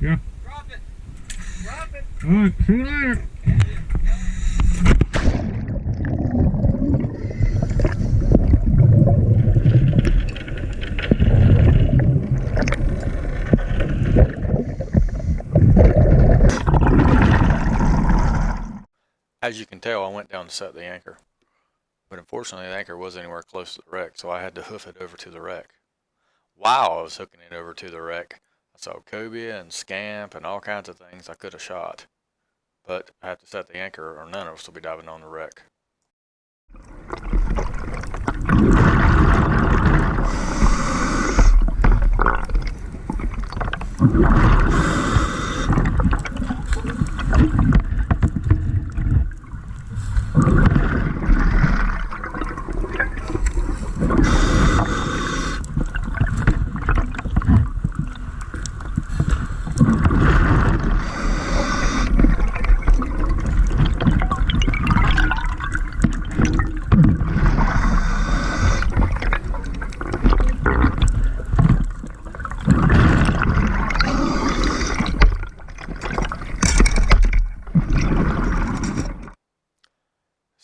Yeah. Drop it. Drop it. All right, see you later. As you can tell, I went down to set the anchor, but unfortunately the anchor wasn't anywhere close to the wreck, so I had to hoof it over to the wreck. While I was hooking it over to the wreck, I saw cobia and scamp and all kinds of things I could have shot, but I had to set the anchor or none of us will be diving on the wreck.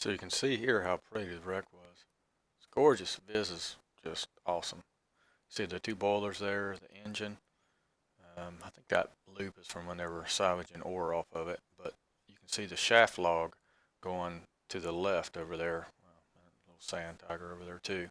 So you can see here how pretty the wreck was. It's gorgeous. This is just awesome. See the two boilers there, the engine. I think that loop is from when they were salvaging ore off of it, but you can see the shaft log going to the left over there. Well, a little sand tiger over there too.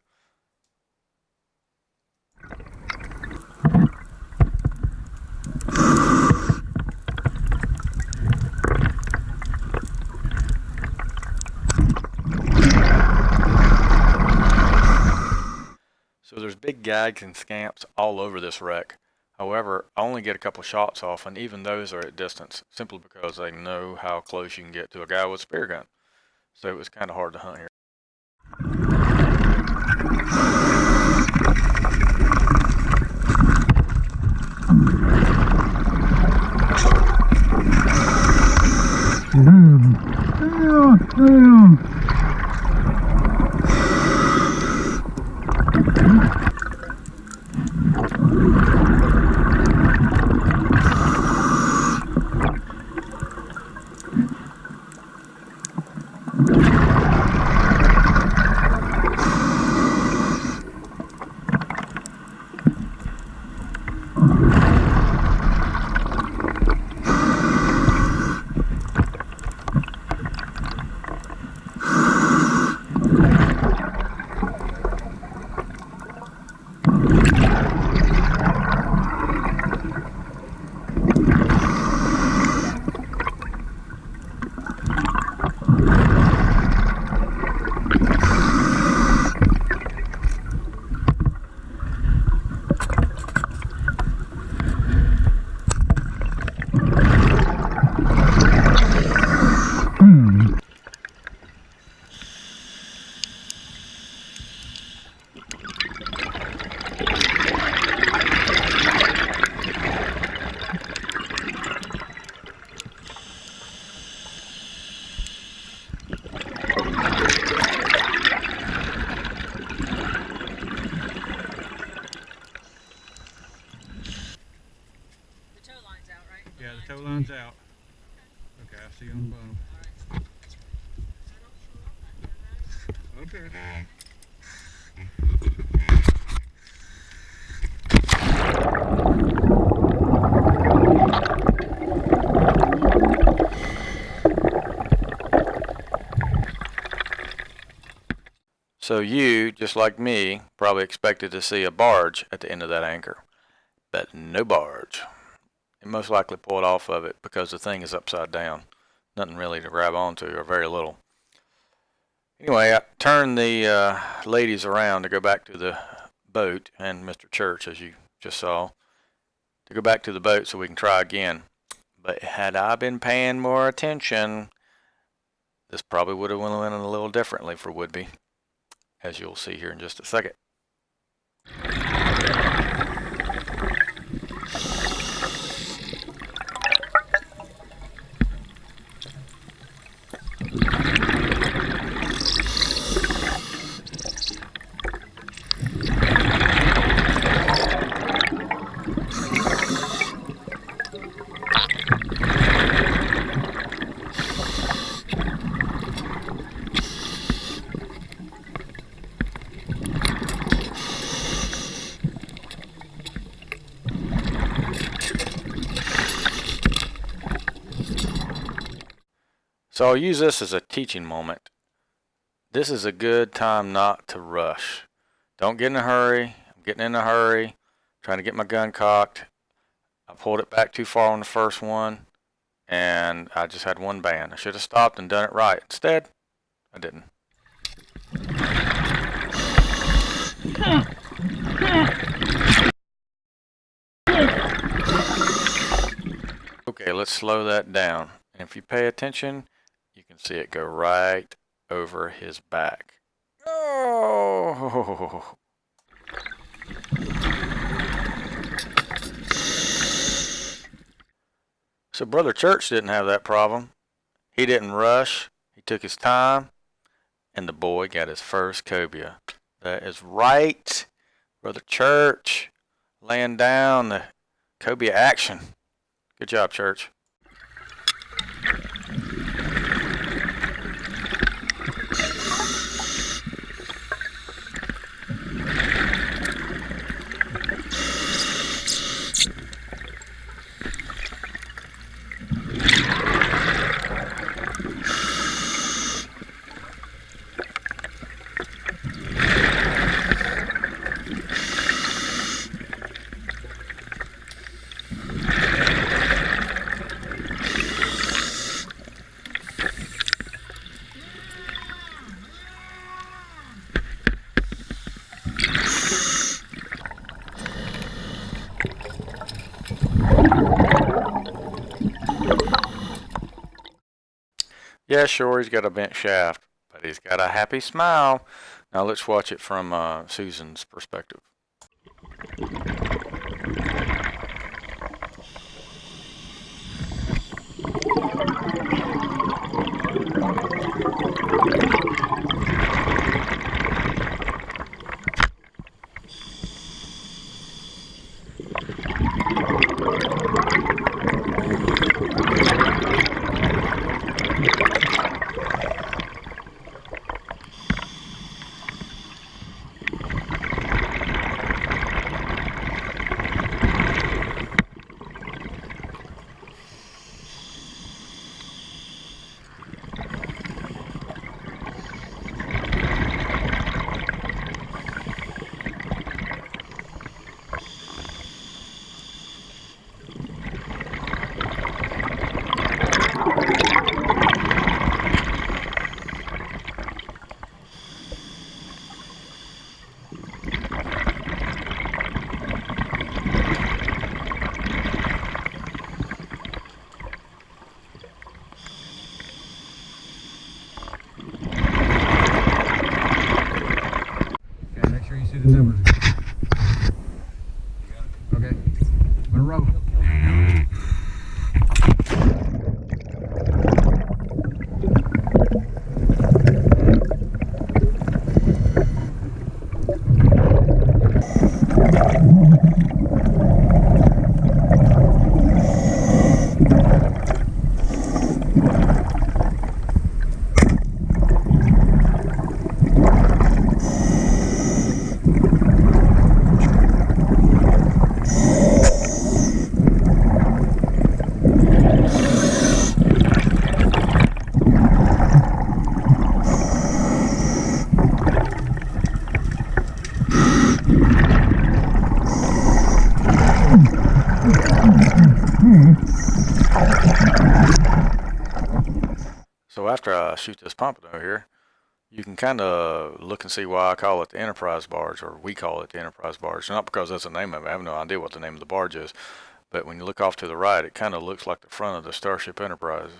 So there's big gags and scamps all over this wreck. However, I only get a couple shots off, and even those are at distance, simply because they know how close you can get to a guy with a spear gun. So it was kind of hard to hunt here. Yeah, the tow line's out. Okay, I'll see you on the bottom. Okay. So you, just like me, probably expected to see a barge at the end of that anchor, but no barge. It most likely pulled off of it because the thing is upside down. Nothing really to grab onto, or very little. Anyway, I turned the ladies around to go back to the boat, and Mr. Church, as you just saw, to go back to the boat so we can try again. But had I been paying more attention, this probably would have went a little differently for Woodby, as you'll see here in just a second. So I'll use this as a teaching moment. This is a good time not to rush. Don't get in a hurry. I'm getting in a hurry, trying to get my gun cocked. I pulled it back too far on the first one, and I just had one band. I should have stopped and done it right. Instead, I didn't. Okay, let's slow that down. And if you pay attention, you can see it go right over his back. Oh! So Brother Church didn't have that problem. He didn't rush. He took his time, and the boy got his first cobia. That is right. Brother Church laying down the cobia action. Good job, Church. Yeah, sure, he's got a bent shaft, but he's got a happy smile. Now let's watch it from Susan's perspective. See the numbers. Okay. I'm gonna roll. So after I shoot this pompano here, you can kind of look and see why I call it the Enterprise Barge, or we call it the Enterprise Barge. Not because that's the name of it. I have no idea what the name of the barge is. But when you look off to the right, it kind of looks like the front of the Starship Enterprise.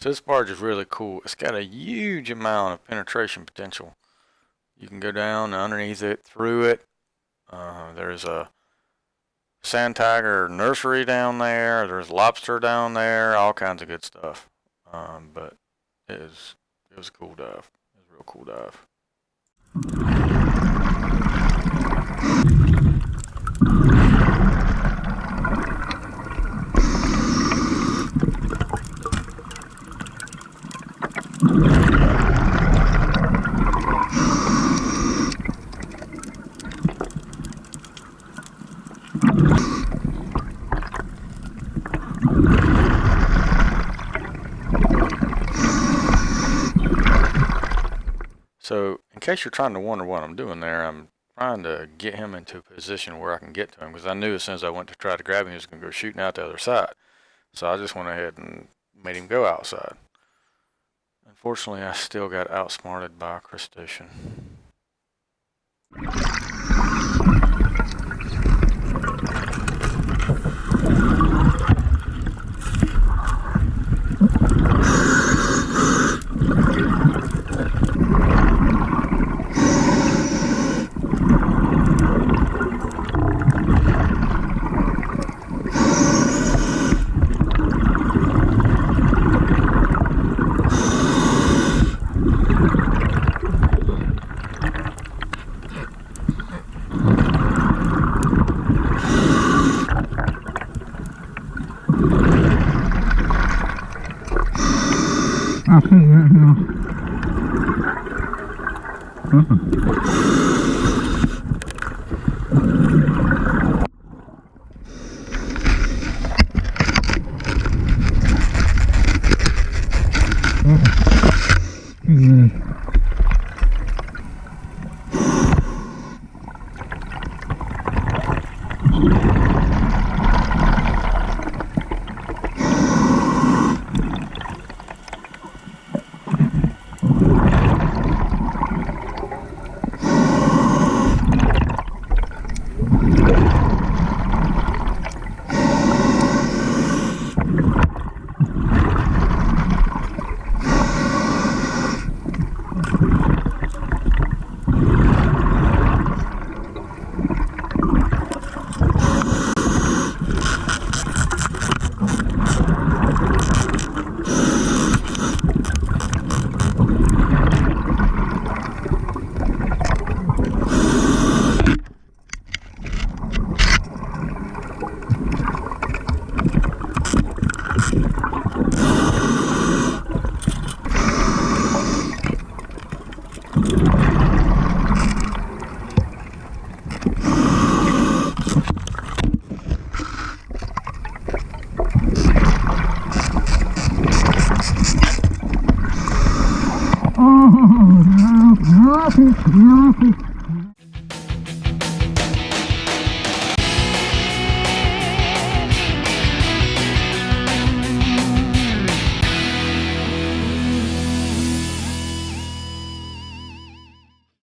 this barge is really cool. It's got a huge amount of penetration potential. You can go down underneath it, through it. There's a sand tiger nursery down there. There's lobster down there. All kinds of good stuff. But it was a cool dive. It was a real cool dive. So, in case you're trying to wonder what I'm doing there, I'm trying to get him into a position where I can get to him, because I knew as soon as I went to try to grab him, he was going to go shooting out the other side. So I just went ahead and made him go outside. Unfortunately, I still got outsmarted by a crustacean. I see that now. Oh,